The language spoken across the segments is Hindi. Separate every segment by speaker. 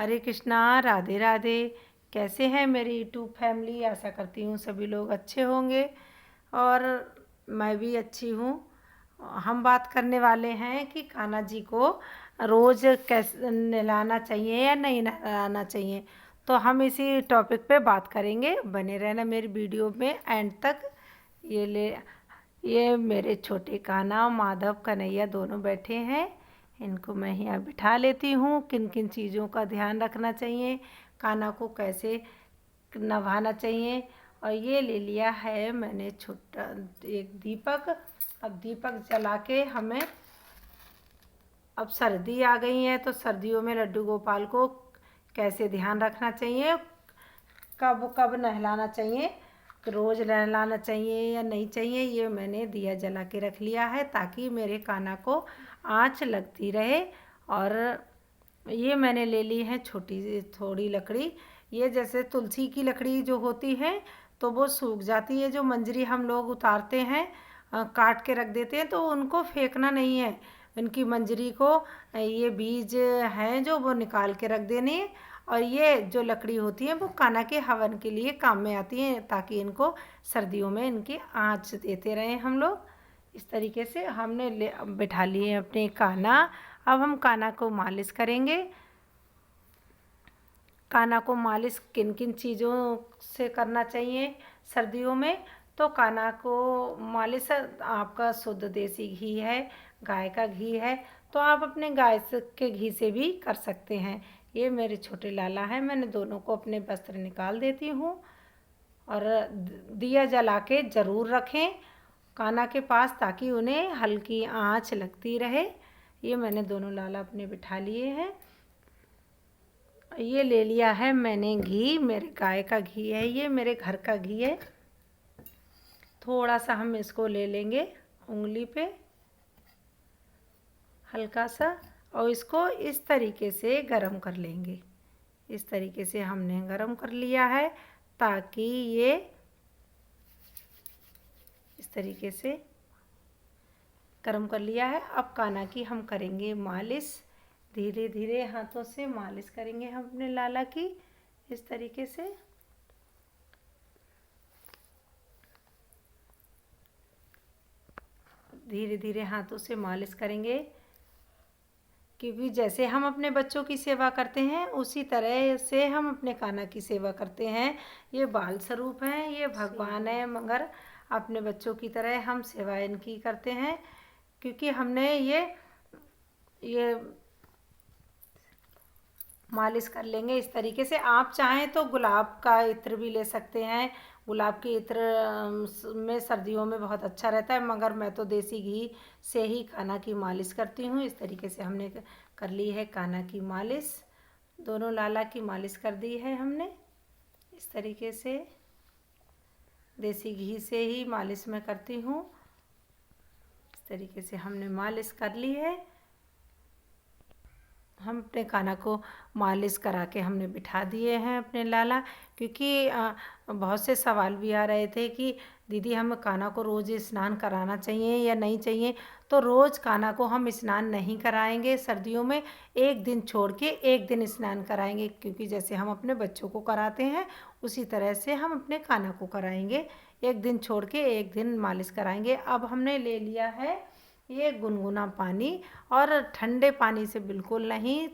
Speaker 1: हरे कृष्णा, राधे राधे। कैसे हैं मेरी यूट्यूब फैमिली? आशा करती हूँ सभी लोग अच्छे होंगे और मैं भी अच्छी हूँ। हम बात करने वाले हैं कि कान्हा जी को रोज़ कैसे नहलाना चाहिए या नहीं नहलाना चाहिए। तो हम इसी टॉपिक पे बात करेंगे। बने रहना मेरी वीडियो में एंड तक। ये मेरे छोटे कान्हा माधव कन्हैया दोनों बैठे हैं। इनको मैं यहाँ बिठा लेती हूँ। किन किन चीज़ों का ध्यान रखना चाहिए, कान्हा को कैसे नभाना चाहिए। और ये ले लिया है मैंने छोटा एक दीपक। अब दीपक जला के हमें, अब सर्दी आ गई है तो सर्दियों में लड्डू गोपाल को कैसे ध्यान रखना चाहिए, कब कब नहलाना चाहिए, रोज़ नहलाना चाहिए या नहीं चाहिए, ये मैंने दिया जला के रख लिया है ताकि मेरे कान्हा को आँच लगती रहे। और ये मैंने ले ली है छोटी थोड़ी लकड़ी। ये जैसे तुलसी की लकड़ी जो होती है तो वो सूख जाती है, जो मंजरी हम लोग उतारते हैं काट के रख देते हैं, तो उनको फेंकना नहीं है। इनकी मंजरी को ये बीज हैं जो वो निकाल के रख देने। और ये जो लकड़ी होती है वो कान्हा के हवन के लिए काम में आती है ताकि इनको सर्दियों में इनकी आँच देते रहें हम लोग। इस तरीके से हमने बिठा लिए अपने कान्हा। अब हम कान्हा को मालिश करेंगे। कान्हा को मालिश किन किन चीज़ों से करना चाहिए सर्दियों में? तो कान्हा को मालिश आपका शुद्ध देसी घी है, गाय का घी है, तो आप अपने गाय के घी से भी कर सकते हैं। ये मेरे छोटे लाला हैं, मैंने दोनों को अपने वस्त्र निकाल देती हूँ। और दिया जला के ज़रूर रखें कान्हा के पास ताकि उन्हें हल्की आँच लगती रहे। ये मैंने दोनों लाला अपने बिठा लिए हैं। ये ले लिया है मैंने घी, मेरे गाय का घी है, ये मेरे घर का घी है। थोड़ा सा हम इसको ले लेंगे उंगली पे हल्का सा, और इसको इस तरीके से गरम कर लेंगे। इस तरीके से हमने गरम कर लिया है ताकि ये इस तरीके से गरम कर लिया है। अब कान्हा की हम करेंगे मालिश। धीरे धीरे हाथों से मालिश करेंगे हम अपने लाला की इस तरीके से। धीरे धीरे हाथों से मालिश करेंगे क्योंकि जैसे हम अपने बच्चों की सेवा करते हैं उसी तरह से हम अपने कान्हा की सेवा करते हैं। ये बाल स्वरूप हैं, ये भगवान है, मगर अपने बच्चों की तरह हम सेवा इनकी करते हैं क्योंकि हमने ये मालिश कर लेंगे इस तरीके से। आप चाहें तो गुलाब का इत्र भी ले सकते हैं। गुलाब के इत्र में सर्दियों में बहुत अच्छा रहता है, मगर मैं तो देसी घी से ही कान्हा की मालिश करती हूँ। इस तरीके से हमने कर ली है कान्हा की मालिश। दोनों लाला की मालिश कर दी है हमने इस तरीके से। देसी घी से ही मालिश मैं करती हूँ। इस तरीके से हमने मालिश कर ली है। हम अपने कान्हा को मालिश करा के हमने बिठा दिए हैं अपने लाला, क्योंकि बहुत से सवाल भी आ रहे थे कि दीदी हम कान्हा को रोज़ स्नान कराना चाहिए या नहीं चाहिए। तो रोज़ कान्हा को हम स्नान नहीं कराएंगे सर्दियों में, एक दिन छोड़ के एक दिन स्नान कराएंगे, क्योंकि जैसे हम अपने बच्चों को कराते हैं उसी तरह से हम अपने कान्हा को कराएंगे। एक दिन छोड़ के एक दिन मालिश कराएंगे। अब हमने ले लिया है ये गुनगुना पानी, और ठंडे पानी से बिल्कुल नहीं,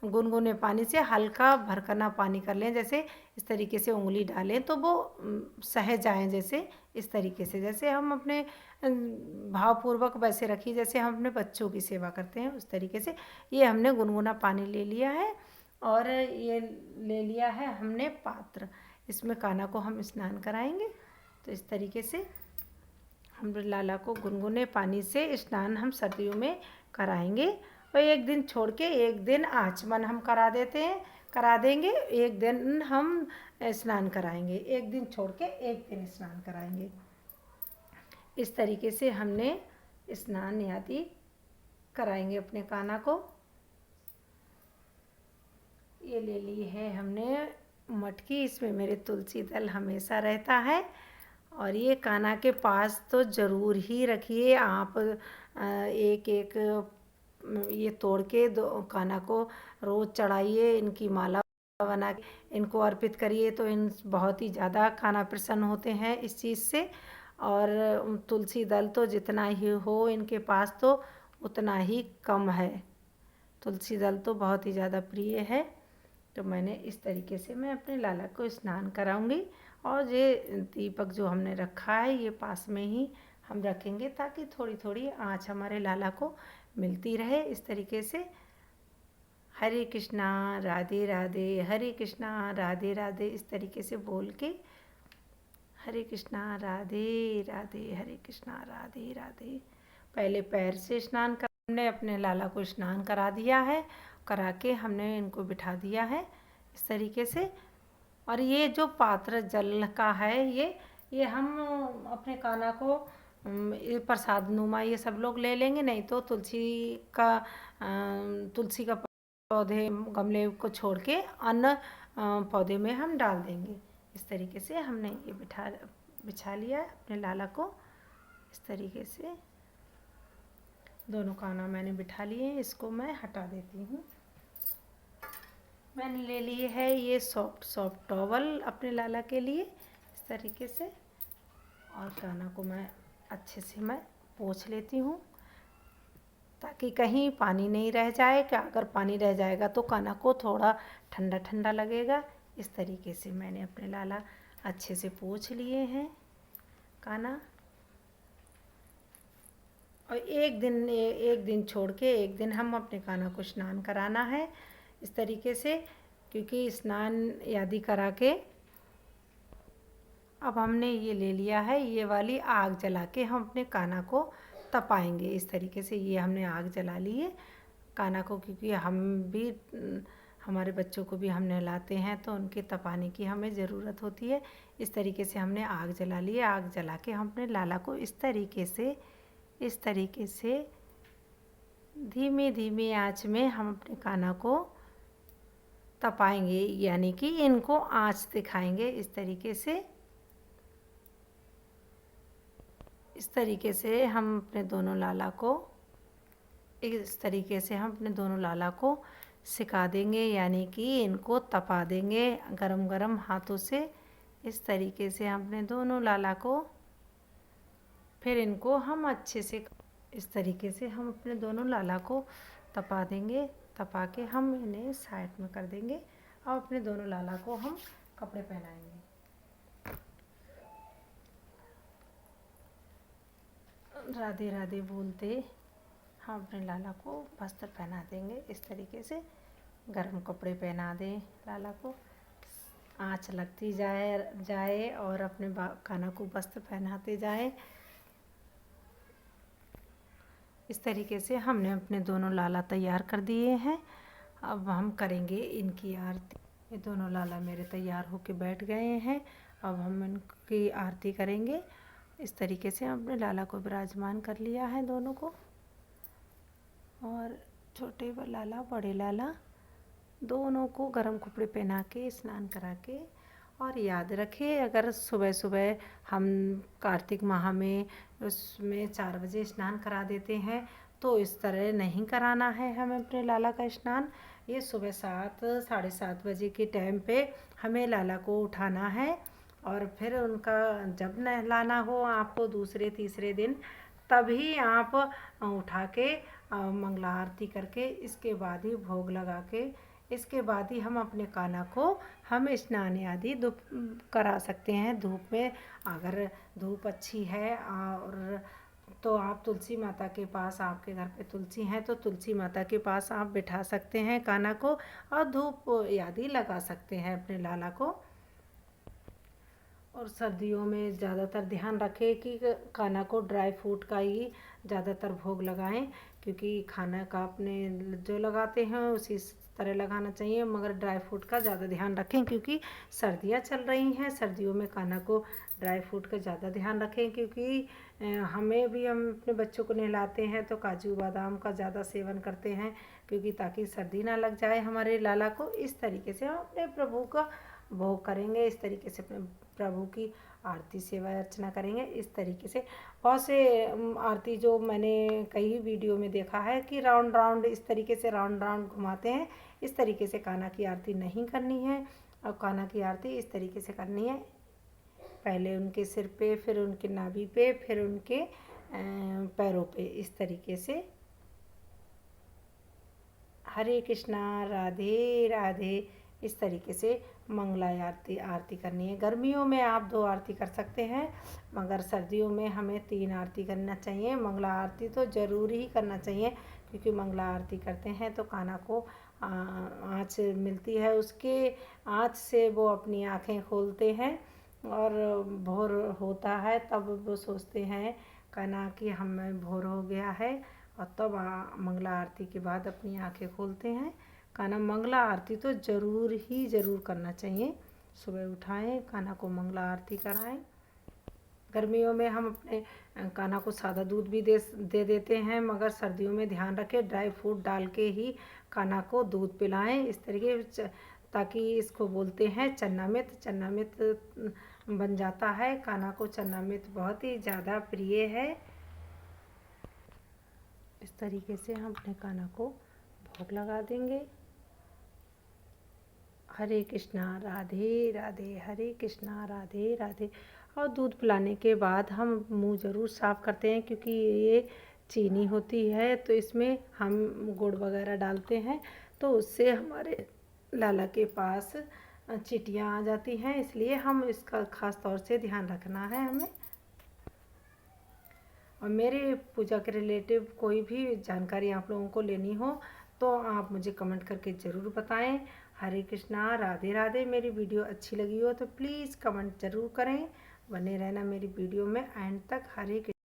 Speaker 1: गुनगुने पानी से हल्का भरकना पानी कर लें। जैसे इस तरीके से उंगली डालें तो वो सह जाएं, जैसे इस तरीके से, जैसे हम अपने भावपूर्वक वैसे रखिए जैसे हम अपने बच्चों की सेवा करते हैं उस तरीके से। ये हमने गुनगुना पानी ले लिया है और ये ले लिया है हमने पात्र। इसमें कान्हा को हम स्नान कराएंगे। तो इस तरीके से हम लाला को गुनगुने पानी से स्नान हम सर्दियों में कराएंगे। और एक दिन छोड़ के एक दिन आचमन हम करा देंगे। एक दिन हम स्नान कराएंगे, एक दिन छोड़ के एक दिन स्नान कराएंगे। इस तरीके से हमने स्नान आदि कराएंगे अपने कान्हा को। ये ले ली है हमने मटकी, इसमें मेरे तुलसी दल हमेशा रहता है। और ये कान्हा के पास तो ज़रूर ही रखिए आप एक एक ये तोड़ के दो कान्हा को रोज़ चढ़ाइए, इनकी माला बना के इनको अर्पित करिए, तो इन बहुत ही ज़्यादा कान्हा प्रसन्न होते हैं इस चीज़ से। और तुलसी दल तो जितना ही हो इनके पास तो उतना ही कम है। तुलसी दल तो बहुत ही ज़्यादा प्रिय है। तो मैंने इस तरीके से मैं अपने लाला को स्नान कराऊंगी। और ये दीपक जो हमने रखा है ये पास में ही हम रखेंगे, ताकि थोड़ी थोड़ी आँच हमारे लाला को मिलती रहे। इस तरीके से हरे कृष्णा राधे राधे, हरे कृष्णा राधे राधे, इस तरीके से बोल के हरे कृष्णा राधे राधे, हरे कृष्णा राधे राधे। पहले पैर से स्नान कर हमने अपने लाला को स्नान करा दिया है, करा के हमने इनको बिठा दिया है इस तरीके से। और ये जो पात्र जल का है ये हम अपने कान्हा को ये प्रसाद नुमा ये सब लोग ले लेंगे, नहीं तो तुलसी का पौधे गमले को छोड़ के अन्य पौधे में हम डाल देंगे। इस तरीके से हमने ये बिछा लिया है अपने लाला को। इस तरीके से दोनों कान्हा मैंने बिठा लिए। इसको मैं हटा देती हूँ। मैंने ले लिए है ये सॉफ्ट टॉवल अपने लाला के लिए इस तरीके से। और कान्हा को मैं अच्छे से मैं पोंछ लेती हूँ, ताकि कहीं पानी नहीं रह जाए। कि अगर पानी रह जाएगा तो कान्हा को थोड़ा ठंडा ठंडा लगेगा। इस तरीके से मैंने अपने लाला अच्छे से पोंछ लिए हैं कान्हा। और एक दिन छोड़ के एक दिन हम अपने कान्हा को स्नान कराना है इस तरीके से, क्योंकि स्नान आदि करा के अब हमने ये ले लिया है, ये वाली आग जला के हम अपने कान्हा को तपाएंगे। इस तरीके से ये हमने आग जला ली है कान्हा को, क्योंकि हम भी हमारे बच्चों को भी हम नहलाते हैं तो उनके तपाने की हमें ज़रूरत होती है। इस तरीके से हमने आग जला ली है। आग जला के हम अपने लाला को इस तरीके से धीमे धीमे आँच में हम अपने कान्हा को तपाएंगे, यानी कि इनको आँच दिखाएंगे। इस तरीके से हम अपने दोनों लाला को सिका देंगे, यानी कि इनको तपा देंगे गरम गरम हाथों से। इस तरीके से हम अपने दोनों लाला को फिर इनको हम अच्छे से इस तरीके से हम अपने दोनों लाला को तपा देंगे। तपा के हम इन्हें साइड में कर देंगे और अपने दोनों लाला को हम कपड़े पहनाएंगे। राधे राधे बोलते हम अपने लाला को वस्त्र पहना देंगे। इस तरीके से गर्म कपड़े पहना दें लाला को, आँच लगती जाए और अपने कान्हा को वस्त्र पहनाते जाए। इस तरीके से हमने अपने दोनों लाला तैयार कर दिए हैं। अब हम करेंगे इनकी आरती। ये दोनों लाला मेरे तैयार होके बैठ गए हैं। अब हम इनकी आरती करेंगे। इस तरीके से हमने लाला को विराजमान कर लिया है दोनों को। और छोटे लाला बड़े लाला दोनों को गर्म कपड़े पहना के स्नान करा के। और याद रखें, अगर सुबह सुबह हम कार्तिक माह में उसमें 4 बजे स्नान करा देते हैं तो इस तरह नहीं कराना है हमें अपने लाला का स्नान। ये सुबह 7 साढ़े 7 बजे के टाइम पे हमें लाला को उठाना है। और फिर उनका जब नहलाना हो आपको दूसरे तीसरे दिन, तभी आप उठा के मंगला आरती करके इसके बाद ही भोग लगा के इसके बाद ही हम अपने कान्हा को हम स्नान आदि करा सकते हैं धूप में। अगर धूप अच्छी है और तो आप तुलसी माता के पास, आपके घर पे तुलसी हैं तो तुलसी माता के पास आप बिठा सकते हैं कान्हा को और धूप आदि लगा सकते हैं अपने लाला को। और सर्दियों में ज़्यादातर ध्यान रखें कि कान्हा को ड्राई फ्रूट का ही ज़्यादातर भोग लगाएं, क्योंकि खाना का अपने जो लगाते हैं उसी तरह लगाना चाहिए, मगर ड्राई फ्रूट का ज़्यादा ध्यान रखें क्योंकि सर्दियाँ चल रही हैं। सर्दियों में कान्हा को ड्राई फ्रूट का ज़्यादा ध्यान रखें, क्योंकि हमें भी हम अपने बच्चों को नहलाते हैं तो काजू बादाम का ज़्यादा सेवन करते हैं, क्योंकि ताकि सर्दी ना लग जाए हमारे लाला को। इस तरीके से हम अपने प्रभु का भोग करेंगे। इस तरीके से अपने प्रभु की आरती सेवा अर्चना करेंगे। इस तरीके से बहुत से आरती जो मैंने कई वीडियो में देखा है कि राउंड राउंड इस तरीके से राउंड राउंड घुमाते हैं। इस तरीके से कान्हा की आरती नहीं करनी है। और कान्हा की आरती इस तरीके से करनी है, पहले उनके सिर पे, फिर उनके नाभि पे, फिर उनके पैरों पे, इस तरीके से। हरे कृष्णा, राधे राधे, इस तरीके से मंगला आरती करनी है। गर्मियों में आप 2 आरती कर सकते हैं, मगर सर्दियों में हमें 3 आरती करना चाहिए। मंगला आरती तो ज़रूर ही करना चाहिए, क्योंकि मंगला आरती करते हैं तो कान्हा को आँच मिलती है, उसके आँच से वो अपनी आँखें खोलते हैं और भोर होता है तब वो सोचते हैं कान्हा कि हमें भोर हो गया है, और तब मंगला आरती के बाद अपनी आंखें खोलते हैं। कान्हा मंगला आरती तो ज़रूर करना चाहिए। सुबह उठाएं, कान्हा को मंगला आरती कराएं। गर्मियों में हम अपने कान्हा को सादा दूध भी दे देते हैं, मगर सर्दियों में ध्यान रखें ड्राई फ्रूट डाल के ही कान्हा को दूध पिलाएं। इस तरीके ताकि इसको बोलते हैं चन्नामृत। चन्नामृत बन जाता है। कान्हा को चन्नामृत बहुत ही ज़्यादा प्रिय है। इस तरीके से हम अपने कान्हा को भोग लगा देंगे। हरे कृष्णा, राधे राधे, हरे कृष्णा, राधे राधे। और दूध पिलाने के बाद हम मुंह ज़रूर साफ़ करते हैं, क्योंकि ये चीनी होती है तो इसमें हम गुड़ वगैरह डालते हैं, तो उससे हमारे लाला के पास चींटियाँ आ जाती हैं, इसलिए हम इसका ख़ास तौर से ध्यान रखना है हमें। और मेरे पूजा के रिलेटिव कोई भी जानकारी आप लोगों को लेनी हो तो आप मुझे कमेंट करके ज़रूर बताएं। हरे कृष्णा, राधे राधे। मेरी वीडियो अच्छी लगी हो तो प्लीज़ कमेंट ज़रूर करें। बने रहना मेरी वीडियो में एंड तक। हरे कृष्णा।